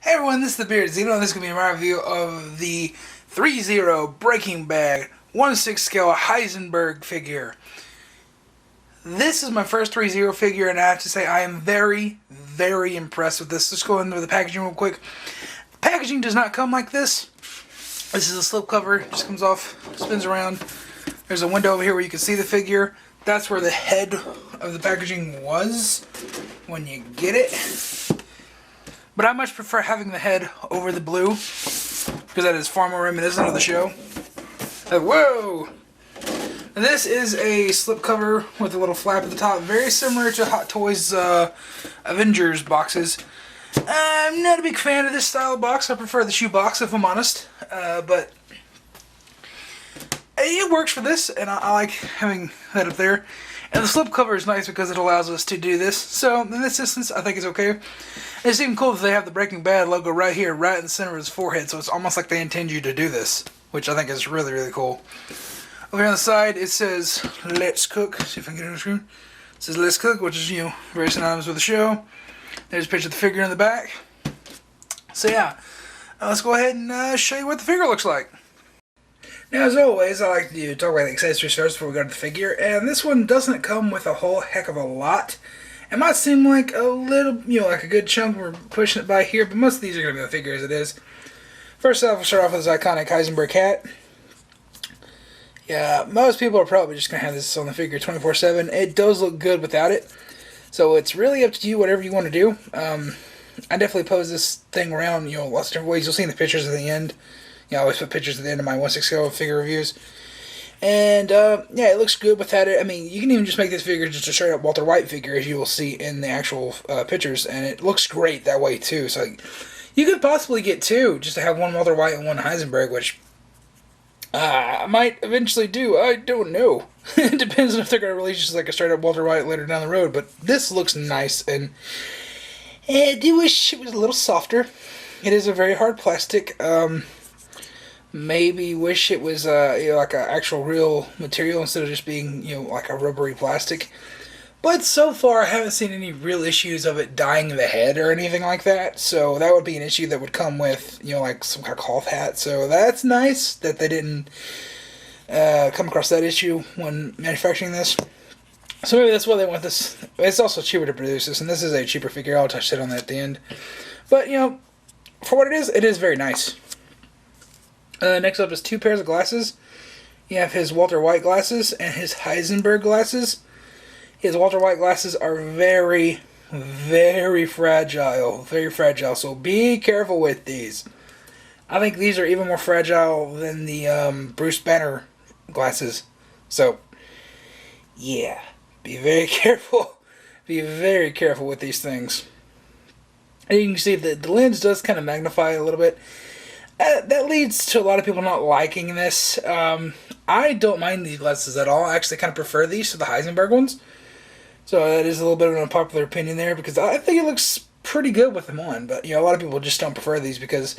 Hey everyone, this is the Threezero, and this is going to be my review of the Threezero Breaking Bad 1/6 scale Heisenberg figure. This is my first Threezero figure, and I have to say I am very, very impressed with this. Let's go into the packaging real quick. The packaging does not come like this. This is a slipcover, just comes off, spins around. There's a window over here where you can see the figure. That's where the head of the packaging was when you get it. But I much prefer having the head over the blue, because that is far more reminiscent of the show. Whoa! And this is a slipcover with a little flap at the top, very similar to Hot Toys Avengers boxes. I'm not a big fan of this style of box. I prefer the shoe box, if I'm honest. But it works for this, and I like having that up there. And the slipcover is nice because it allows us to do this. So in this instance, I think it's okay. It's even cool that they have the Breaking Bad logo right here, right in the center of his forehead. So it's almost like they intend you to do this, which I think is really, really cool. Over here on the side, it says "Let's Cook." See if I can get it on the screen. It says "Let's Cook," which is, very synonymous with the show. There's a picture of the figure in the back. So yeah, let's go ahead and show you what the figure looks like. Now, as always, I like to talk about the accessories first before we go to the figure, and this one doesn't come with a whole heck of a lot. It might seem like a little, like a good chunk we're pushing it by here, but most of these are going to be the figure as it is. First off, we'll start off with this iconic Heisenberg hat. Yeah, most people are probably just going to have this on the figure 24/7. It does look good without it, so it's really up to you, whatever you want to do. I definitely pose this thing around, lots of different ways. You'll see in the pictures at the end. I always put pictures at the end of my 1/6 scale figure reviews. And, yeah, it looks good without it. I mean, you can even just make this figure just a straight up Walter White figure, as you will see in the actual pictures. And it looks great that way, too. So, you could possibly get two, just to have one Walter White and one Heisenberg, which I might eventually do. I don't know. It depends on if they're going to release just like a straight up Walter White later down the road. But this looks nice, and I do wish it was a little softer. It is a very hard plastic. Maybe wish it was like an actual real material instead of just being like a rubbery plastic. But so far I haven't seen any real issues of it dyeing the head or anything like that. So that would be an issue that would come with like some kind of cloth hat. So that's nice that they didn't come across that issue when manufacturing this. So maybe that's why they want this. It's also cheaper to produce this, and this is a cheaper figure. I'll touch that on that at the end. But for what it is very nice. Next up is two pairs of glasses. You have his Walter White glasses and his Heisenberg glasses. His Walter White glasses are very, very fragile. Very fragile, so be careful with these. I think these are even more fragile than the Bruce Banner glasses. So, yeah, be very careful. Be very careful with these things. And you can see that the lens does kind of magnify a little bit. That leads to a lot of people not liking this. I don't mind these glasses at all. I actually kind of prefer these to the Heisenberg ones. So that is a little bit of an unpopular opinion there, because I think it looks pretty good with them on. But a lot of people just don't prefer these because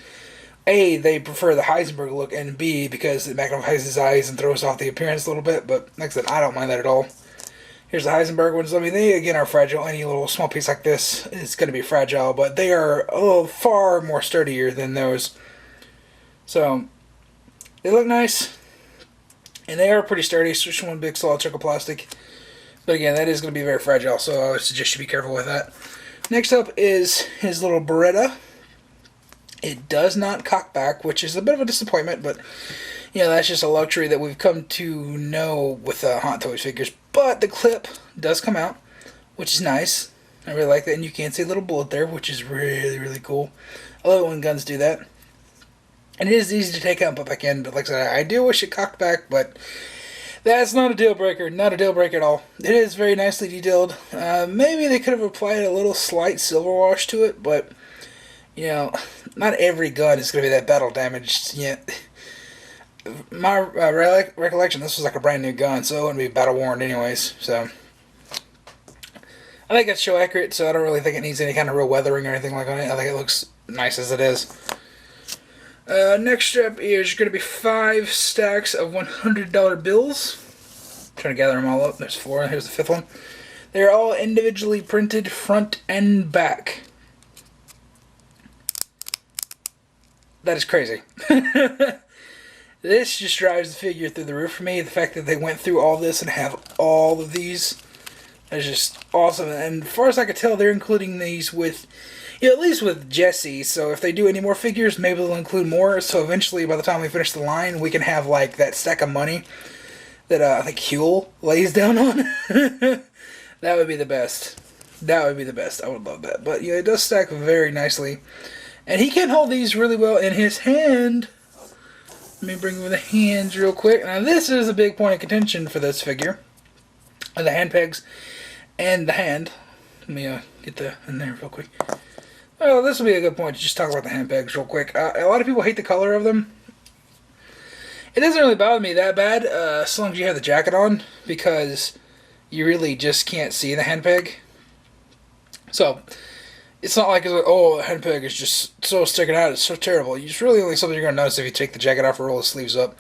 A, they prefer the Heisenberg look, and B, because it magnifies his eyes and throws off the appearance a little bit. But like I said, I don't mind that at all. Here's the Heisenberg ones. I mean, they again are fragile. Any little small piece like this is going to be fragile, but they are a little far more sturdier than those. So, they look nice, and they are pretty sturdy, especially one big solid chunk of plastic. But again, that is going to be very fragile, so I would suggest you be careful with that. Next up is his little Beretta. It does not cock back, which is a bit of a disappointment, but that's just a luxury that we've come to know with Hot Toys figures. But the clip does come out, which is nice. I really like that, and you can see a little bullet there, which is really, really cool. I love it when guns do that. And it is easy to take out and put back in, but like I said, I do wish it cocked back, but that's not a deal breaker. Not a deal breaker at all. It is very nicely detailed. Maybe they could have applied a little slight silver wash to it, but, not every gun is going to be that battle damaged yet. My recollection, this was like a brand new gun, so it wouldn't be battle worn anyways, so. I think that's show accurate, so I don't really think it needs any kind of real weathering or anything like that. I think it looks nice as it is. Next up is going to be 5 stacks of $100 bills. I'm trying to gather them all up. There's 4. Here's the 5th one. They're all individually printed front and back. That is crazy. This just drives the figure through the roof for me. The fact that they went through all this and have all of these is just awesome. And as far as I could tell, they're including these with, at least with Jesse. So if they do any more figures, maybe they'll include more. So eventually, by the time we finish the line, we can have like that stack of money that I think Huel lays down on. That would be the best. That would be the best. I would love that. But yeah, it does stack very nicely. And he can hold these really well in his hand. Let me bring over the hands real quick. Now this is a big point of contention for this figure. The hand pegs and the hand. Let me get that in there real quick. Oh, this will be a good point to just talk about the hand pegs real quick. A lot of people hate the color of them. It doesn't really bother me that bad, as long as you have the jacket on, because you really just can't see the hand peg. So, it's not like, oh, the hand peg is just so sticking out, it's so terrible. It's really only something you're going to notice if you take the jacket off or roll the sleeves up.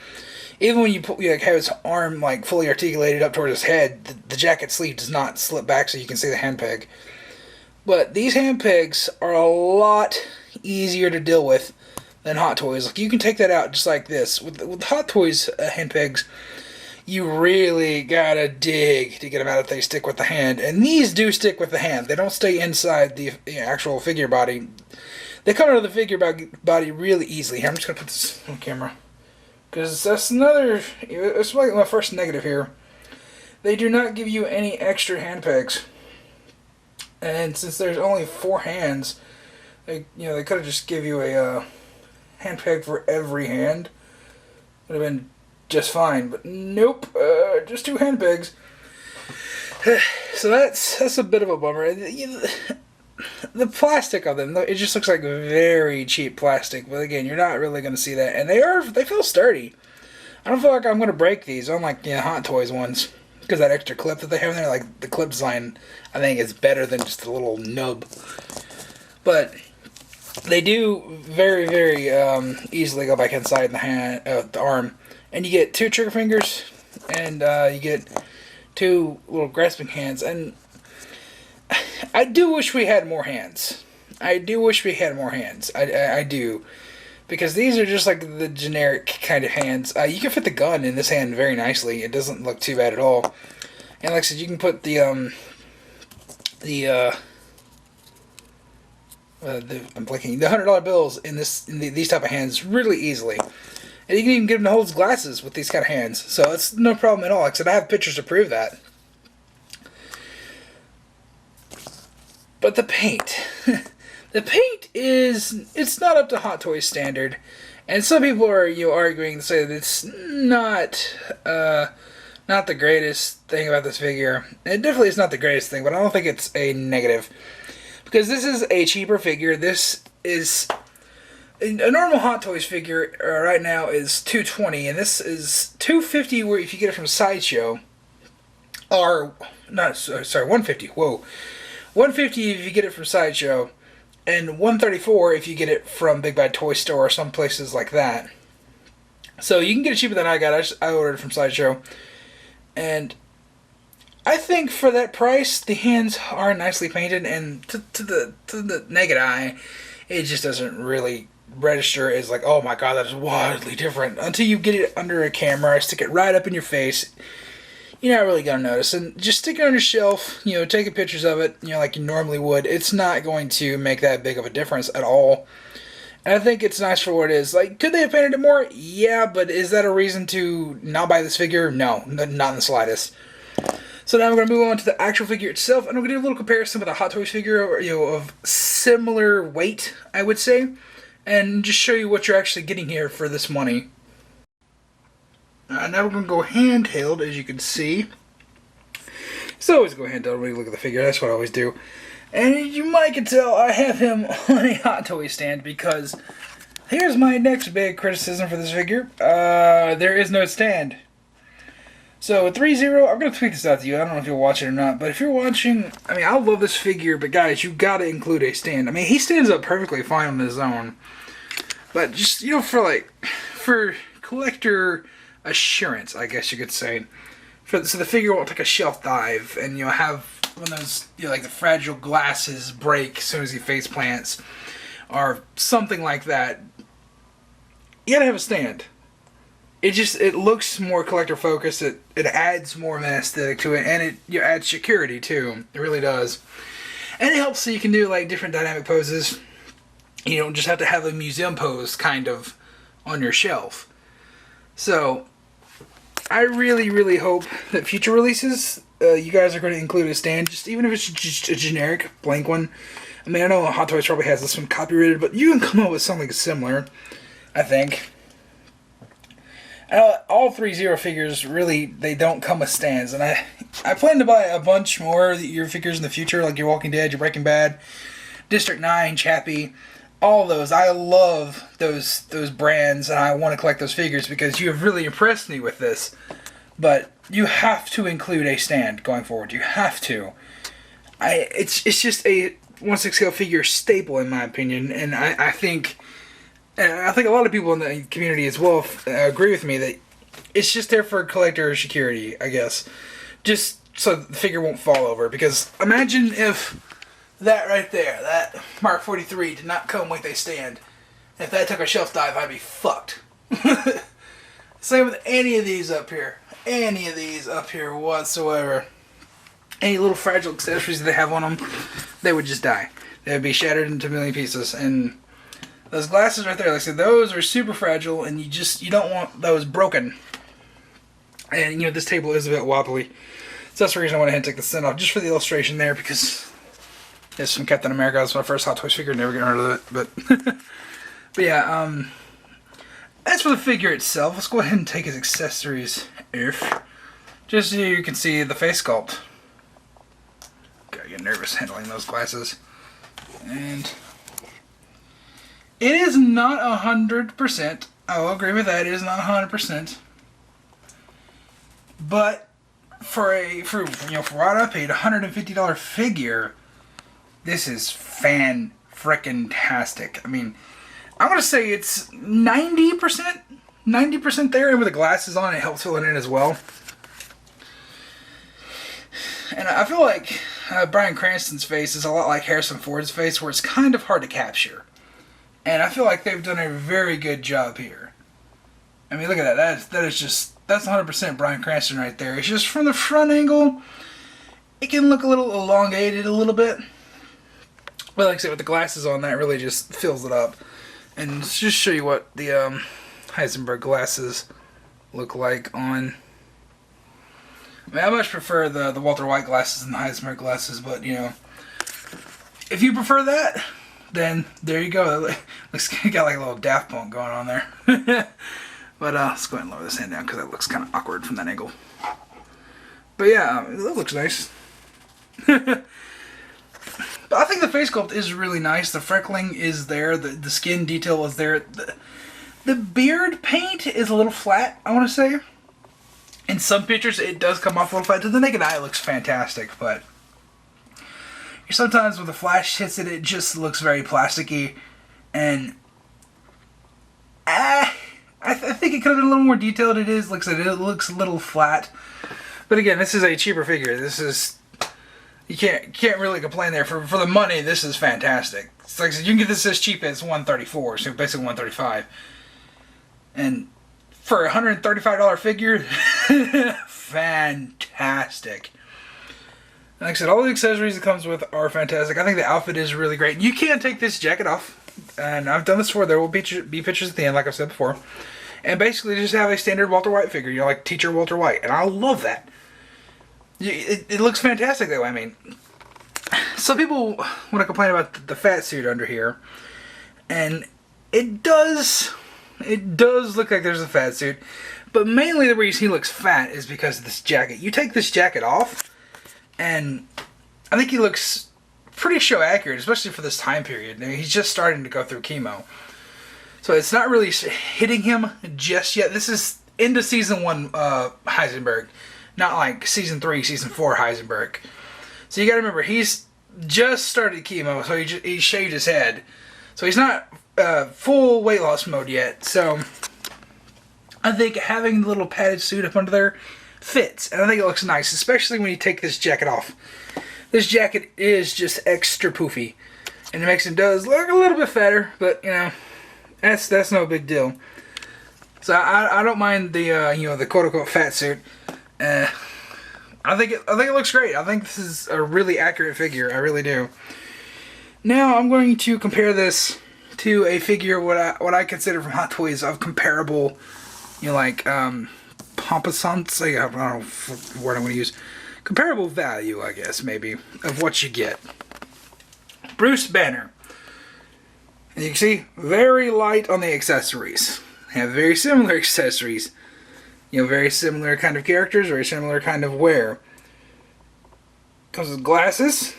Even when you put, have his arm like fully articulated up towards his head, the jacket sleeve does not slip back so you can see the hand peg. But these hand pegs are a lot easier to deal with than Hot Toys. Like, you can take that out just like this. With Hot Toys hand pegs, you really gotta dig to get them out if they stick with the hand. And these do stick with the hand. They don't stay inside the actual figure body. They come out of the figure body really easily. Here, I'm just gonna put this on camera, because that's another. It's like my first negative here. They do not give you any extra hand pegs. And since there's only 4 hands, they could have just give you a hand peg for every hand. Would have been just fine, but nope, just 2 hand pegs. So that's a bit of a bummer. The plastic of them, it just looks like very cheap plastic. But again, you're not really going to see that, and they feel sturdy. I don't feel like I'm going to break these, unlike Hot Toys ones, because that extra clip that they have in there, like the clip design, I think is better than just a little nub. But they do very, very easily go back inside the arm. And you get 2 trigger fingers, and you get 2 little grasping hands. And I do wish we had more hands. I do. Because these are just like the generic kind of hands. You can fit the gun in this hand very nicely. It doesn't look too bad at all. And like I said, you can put I'm blinking, the $100 bills in these type of hands really easily. And you can even get him to hold his glasses with these kind of hands. So it's no problem at all. Like I said, I have pictures to prove that. But the paint. The paint it's not up to Hot Toys standard. And some people are arguing to say that it's not the greatest thing about this figure. It definitely is not the greatest thing, but I don't think it's a negative. Because this is a cheaper figure. This is a normal Hot Toys figure right now is $220, and this is $250 where if you get it from Sideshow, or not, sorry, $150. Whoa, $150 if you get it from Sideshow, and $134 if you get it from Big Bad Toy Store or some places like that. So you can get it cheaper than I got. I ordered it from Sideshow, and I think for that price, the hands are nicely painted, and to the naked eye, it just doesn't really register as like, oh my god, that is wildly different. Until you get it under a camera, stick it right up in your face, you're not really going to notice. And just stick it on your shelf, taking pictures of it, like you normally would. It's not going to make that big of a difference at all. And I think it's nice for what it is. Like, could they have painted it more? Yeah, but is that a reason to not buy this figure? No, not in the slightest. So now we're going to move on to the actual figure itself, and we're going to do a little comparison with a Hot Toys figure, of similar weight, I would say, and just show you what you're actually getting here for this money. Now we're going to go handheld, as you can see. So always go handheld when you look at the figure, that's what I always do. And you might can tell I have him on a Hot Toys stand, because here's my next big criticism for this figure. There is no stand. So, Threezero, I'm going to tweet this out to you. I don't know if you'll watch it or not, but if you're watching, I love this figure, but guys, you got to include a stand. He stands up perfectly fine on his own. But just, for collector assurance, I guess you could say. So the figure won't take a shelf dive and, have one of those, like the fragile glasses break as soon as he face plants, or something like that. you gotta have a stand. It looks more collector focused. It adds more of an aesthetic to it, and it adds security too. It really does, and it helps so you can do like different dynamic poses. You don't just have to have a museum pose kind of on your shelf. So I really, really hope that future releases, you guys are going to include a stand, just even if it's just a generic blank one. I mean, I know Hot Toys probably has this one copyrighted, but you can come up with something similar, I think. All Threezero figures, really, they don't come with stands, and I plan to buy a bunch more of your figures in the future, like your Walking Dead, your Breaking Bad, District 9, Chappie, all those. I love those brands, and I want to collect those figures because you have really impressed me with this. But you have to include a stand going forward. You have to. It's just a 1/6 scale figure staple in my opinion, and I think a lot of people in the community as well agree with me that it's just there for collector security, I guess. Just so the figure won't fall over. Because imagine if that right there, that Mark 43, did not come with a stand. If that took a shelf dive, I'd be fucked. Same with any of these up here. Any of these up here whatsoever. Any little fragile accessories that they have on them, they would just die. They would be shattered into a million pieces. And those glasses right there, like I said, those are super fragile, and you don't want those broken. And this table is a bit wobbly, so that's the reason I went ahead and take the stand off, just for the illustration there, because it's from Captain America. That's my first Hot Toys figure, never getting rid of it. But but yeah, as for the figure itself, let's go ahead and take his accessories off, just so you can see the face sculpt. Gotta get nervous handling those glasses. And it is not 100%. I will agree with that. It is not 100%. But for what I paid, $150 figure, this is fan-frickin-tastic. I mean, I'm gonna say it's 90%. 90% there, and with the glasses on, it helps fill it in as well. And I feel like Bryan Cranston's face is a lot like Harrison Ford's face, where it's kind of hard to capture. And I feel like they've done a very good job here. I mean, look at that. That's 100% Bryan Cranston right there. It's just from the front angle, it can look a little elongated a little bit. But like I said, with the glasses on, that really just fills it up. And let's just show you what the Heisenberg glasses look like on. I mean, I much prefer the Walter White glasses than the Heisenberg glasses, but if you prefer that, then there you go. It looks got like a little Daft Punk going on there. But let's go ahead and lower this hand down because that looks kind of awkward from that angle. But yeah, that looks nice. But I think the face sculpt is really nice. The freckling is there. The skin detail is there. The beard paint is a little flat, I want to say. In some pictures, it does come off a little flat. To the naked eye, it looks fantastic, but sometimes when the flash hits it, it just looks very plasticky. And I think it could have been a little more detailed. It is, like I said, it looks a little flat. But again, this is a cheaper figure. This is, you can't really complain there. For the money, this is fantastic. It's like I said, you can get this as cheap as $134, so basically $135. And for a $135 figure, fantastic. Like I said, all the accessories it comes with are fantastic. I think the outfit is really great. You can take this jacket off, and I've done this before. There will be pictures at the end, like I've said before. And basically just have a standard Walter White figure, like Teacher Walter White. And I love that. It looks fantastic that way. I mean, some people want to complain about the fat suit under here. And it does look like there's a fat suit. But mainly the reason he looks fat is because of this jacket. You take this jacket off, and I think he looks pretty show accurate, especially for this time period. I mean, he's just starting to go through chemo. So it's not really hitting him just yet. This is into season 1 Heisenberg, not like season 3, season 4 Heisenberg. So you gotta remember, he's just started chemo, so he shaved his head. So he's not full weight loss mode yet. So I think having the little padded suit up under there fits, and I think it looks nice, especially when you take this jacket off. This jacket is just extra poofy, and it makes him does look a little bit fatter, but that's no big deal. So I don't mind the the quote unquote fat suit. I think it looks great. I think this is a really accurate figure. I really do. Now I'm going to compare this to a figure what I consider from Hot Toys of comparable, like pompous, I don't know what word I'm going to use. Comparable value, I guess, maybe, of what you get. Bruce Banner. And you can see, very light on the accessories. They have very similar accessories. Very similar kind of characters, very similar kind of wear. Comes with glasses,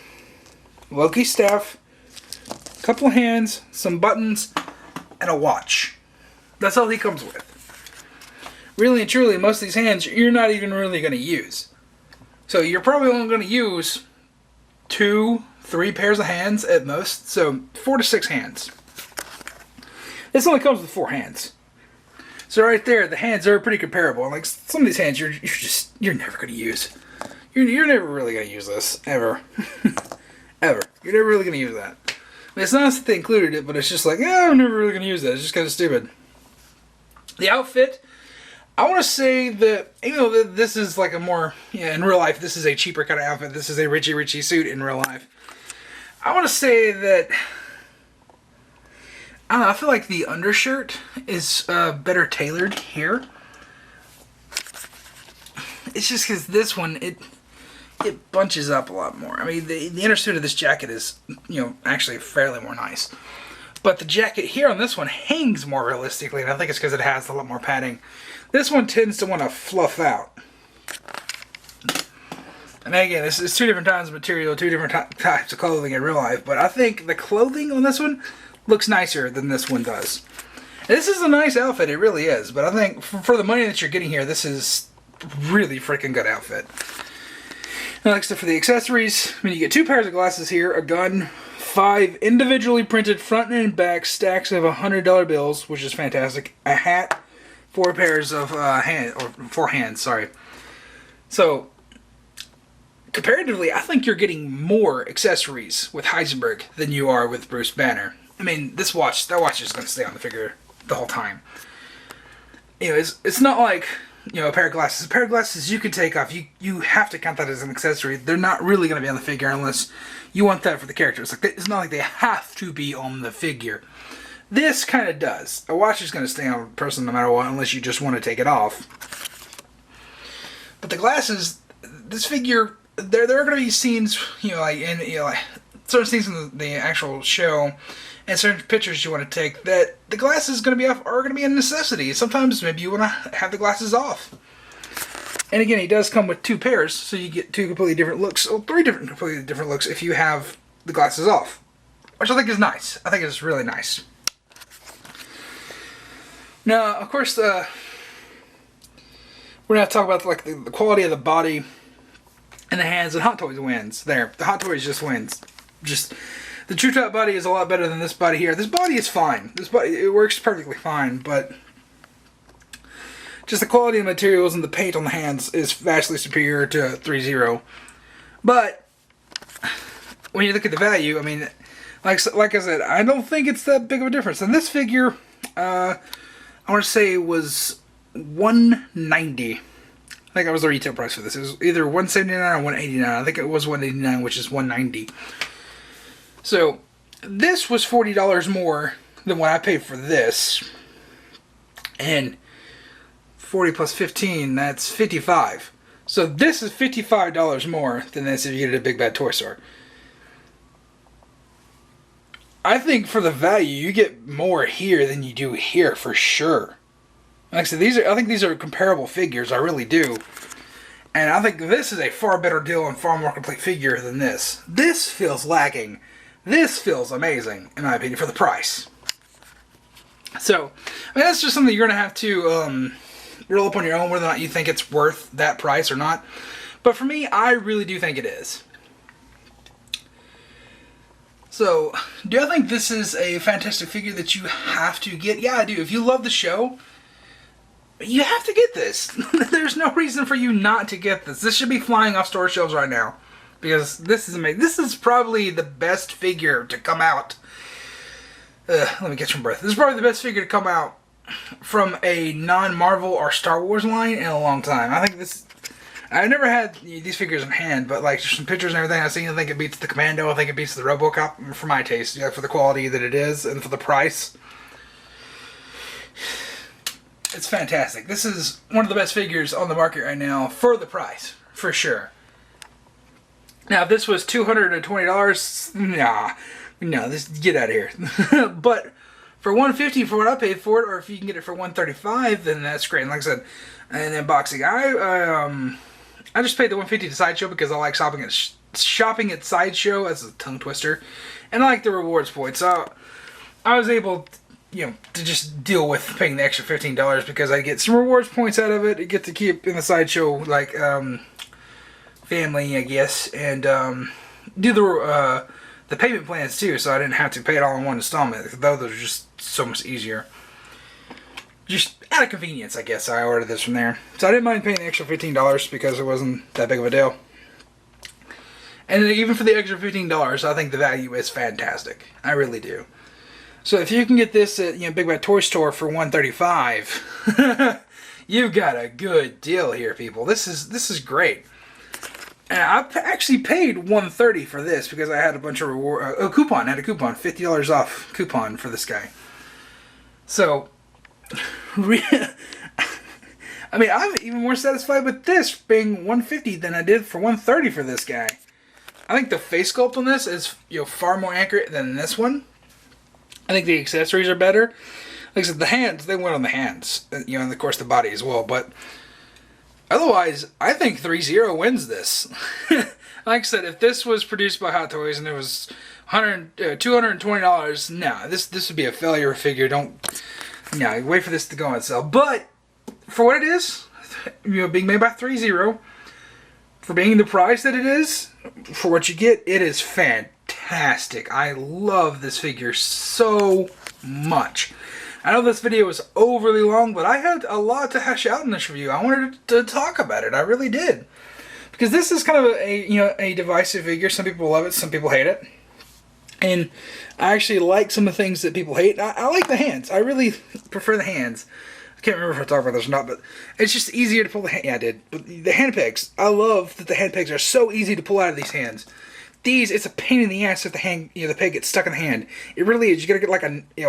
Loki staff, a couple of hands, some buttons, and a watch. That's all he comes with. Really and truly, most of these hands you're not even really going to use. So you're probably only going to use 2-3 pairs of hands at most. So 4 to 6 hands. This only comes with 4 hands. So right there, the hands are pretty comparable. Like some of these hands, you're never going to use. You're never really going to use this ever, ever. You're never really going to use that. I mean, it's nice that they included it, but it's just like, I'm never really going to use that. It's just kind of stupid. The outfit, I want to say that even though this is like a more in real life, this is a cheaper kind of outfit. This is a Richie suit in real life. I want to say that. I don't know, I feel like the undershirt is better tailored here. It's just because this one, it bunches up a lot more. I mean, the inner suit of this jacket is, actually fairly more nice. But the jacket here on this one hangs more realistically, and I think it's because it has a lot more padding. This one tends to want to fluff out. And again, this is 2 different kinds of material, 2 different types of clothing in real life, but I think the clothing on this one looks nicer than this one does. And this is a nice outfit, it really is, but I think for the money that you're getting here, this is really freaking good outfit. Now, next up for the accessories, you get 2 pairs of glasses here, a gun, 5 individually printed front and back stacks of $100 bills, which is fantastic, a hat, 4 pairs of 4 hands, sorry. So, comparatively, I think you're getting more accessories with Heisenberg than you are with Bruce Banner. I mean, that watch is going to stay on the figure the whole time. It's not like, a pair of glasses. A pair of glasses you can take off. You have to count that as an accessory. They're not really going to be on the figure unless you want that for the character. It's not like they have to be on the figure. This kind of does. A watch is going to stay on a person no matter what, unless you just want to take it off. But the glasses, this figure, there are going to be scenes, like certain scenes in the actual show, and certain pictures you want to take that the glasses are going to be a necessity. Sometimes maybe you want to have the glasses off. And again, he does come with 2 pairs, so you get 2 completely different looks, or 3 completely different looks if you have the glasses off, which I think is nice. I think it's really nice. Now, of course, we're going to talk about like the quality of the body and the hands, and Hot Toys wins there. The Hot Toys just wins. Just the True Top body is a lot better than this body here. This body is fine. This body, it works perfectly fine, but just the quality of the materials and the paint on the hands is vastly superior to Threezero. But when you look at the value, I mean, like I said, I don't think it's that big of a difference. And this figure, I want to say it was $190. I think that was the retail price for this. It was either $179 or $189. I think it was $189, which is $190. So this was $40 more than what I paid for this, and 40 plus 15, that's $55. So this is $55 more than this if you get it at a Big Bad Toy Store. I think for the value, you get more here than you do here for sure. Like I said, I think these are comparable figures. I really do. And I think this is a far better deal and far more complete figure than this. This feels lacking. This feels amazing, in my opinion, for the price. So, I mean, that's just something you're going to have to roll up on your own, whether or not you think it's worth that price or not. But for me, I really do think it is. So, do I think this is a fantastic figure that you have to get? Yeah, I do. If you love the show, you have to get this. There's no reason for you not to get this. This should be flying off store shelves right now. Because this is amazing. This is probably the best figure to come out. Let me get some breath. This is probably the best figure to come out from a non-Marvel or Star Wars line in a long time. I think this... I've never had these figures in hand, but like just some pictures and everything I've seen, I think it beats the Commando, I think it beats the RoboCop for my taste, for the quality that it is and for the price. It's fantastic. This is one of the best figures on the market right now for the price, for sure. Now, if this was $220, no, this get out of here. But for $150 for what I paid for it, or if you can get it for $135, then that's great. And like I said, and then boxing, I just paid the $150 to Sideshow because I like shopping at Sideshow. That's a tongue twister, and I like the rewards points. So I was able, to just deal with paying the extra $15 because I get some rewards points out of it. I get to keep in the Sideshow like family, I guess, and do the payment plans too. So I didn't have to pay it all in one installment. Those are just so much easier. Just out of convenience, I guess, I ordered this from there. So I didn't mind paying the extra $15 because it wasn't that big of a deal. And even for the extra $15, I think the value is fantastic. I really do. So if you can get this at Big Bad Toy Store for $135, you've got a good deal here, people. This is great. And I actually paid $130 for this because I had a bunch of reward. I had a coupon, $50 off coupon for this guy. So. I mean, I'm even more satisfied with this being $150 than I did for $130 for this guy. I think the face sculpt on this is far more accurate than this one. I think the accessories are better. Like I said, the hands, they went on the hands, and of course the body as well. But otherwise, I think Threezero wins this. Like I said, if this was produced by Hot Toys and it was $220, nah, this would be a failure figure. No, wait for this to go on sale. But for what it is, being made by Threezero, for being the price that it is, for what you get, it is fantastic. I love this figure so much. I know this video was overly long, but I had a lot to hash out in this review. I wanted to talk about it. I really did. Because this is kind of a divisive figure. Some people love it, some people hate it. And I actually like some of the things that people hate. I like the hands. I really prefer the hands. I can't remember if I talked about this or not, but it's just easier to pull the hand. Yeah, I did. But the hand pegs. I love that the hand pegs are so easy to pull out of these hands. These, it's a pain in the ass if the hand, the peg gets stuck in the hand. It really is. You gotta get like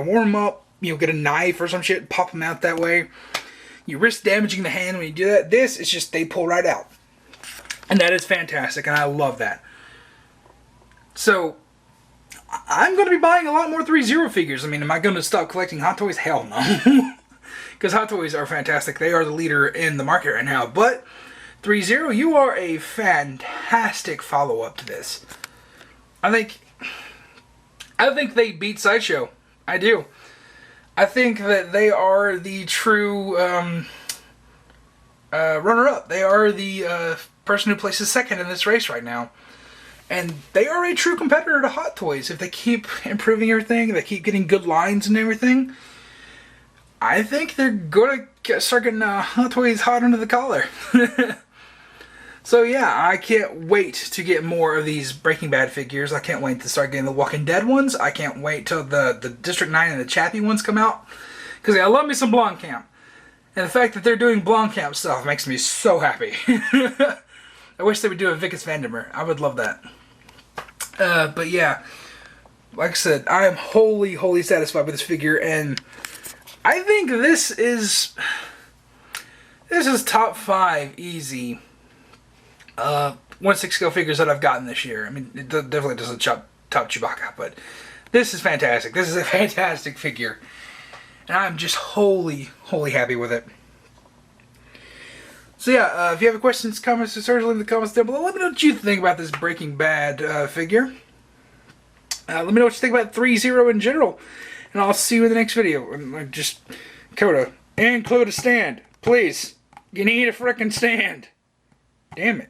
warm up. Get a knife or some shit, and pop them out that way. You risk damaging the hand when you do that. This is just they pull right out, and that is fantastic, and I love that. So. I'm going to be buying a lot more Threezero figures. I mean, am I going to stop collecting Hot Toys? Hell no. Because Hot Toys are fantastic. They are the leader in the market right now. But Threezero, you are a fantastic follow-up to this. I think they beat Sideshow. I do. I think that they are the true runner-up. They are the person who places second in this race right now. And they are a true competitor to Hot Toys. If they keep improving everything, they keep getting good lines and everything, I think they're going to start getting Hot Toys hot under the collar. So yeah, I can't wait to get more of these Breaking Bad figures. I can't wait to start getting the Walking Dead ones. I can't wait till the District 9 and the Chappie ones come out. Because I love me some Blomkamp. And the fact that they're doing Blomkamp stuff makes me so happy. I wish they would do a Vicus Vandermeer. I would love that. But yeah, like I said, I am wholly satisfied with this figure, and I think this is top 5 easy 1/6 scale figures that I've gotten this year. I mean, it definitely doesn't top Chewbacca, but this is fantastic. This is a fantastic figure, and I'm just wholly happy with it. So yeah, if you have questions, comments, or search, leave in the comments down below. Let me know what you think about this Breaking Bad figure. Let me know what you think about Threezero in general. And I'll see you in the next video. Just, Coda, include a stand. Please. You need a frickin' stand. Damn it.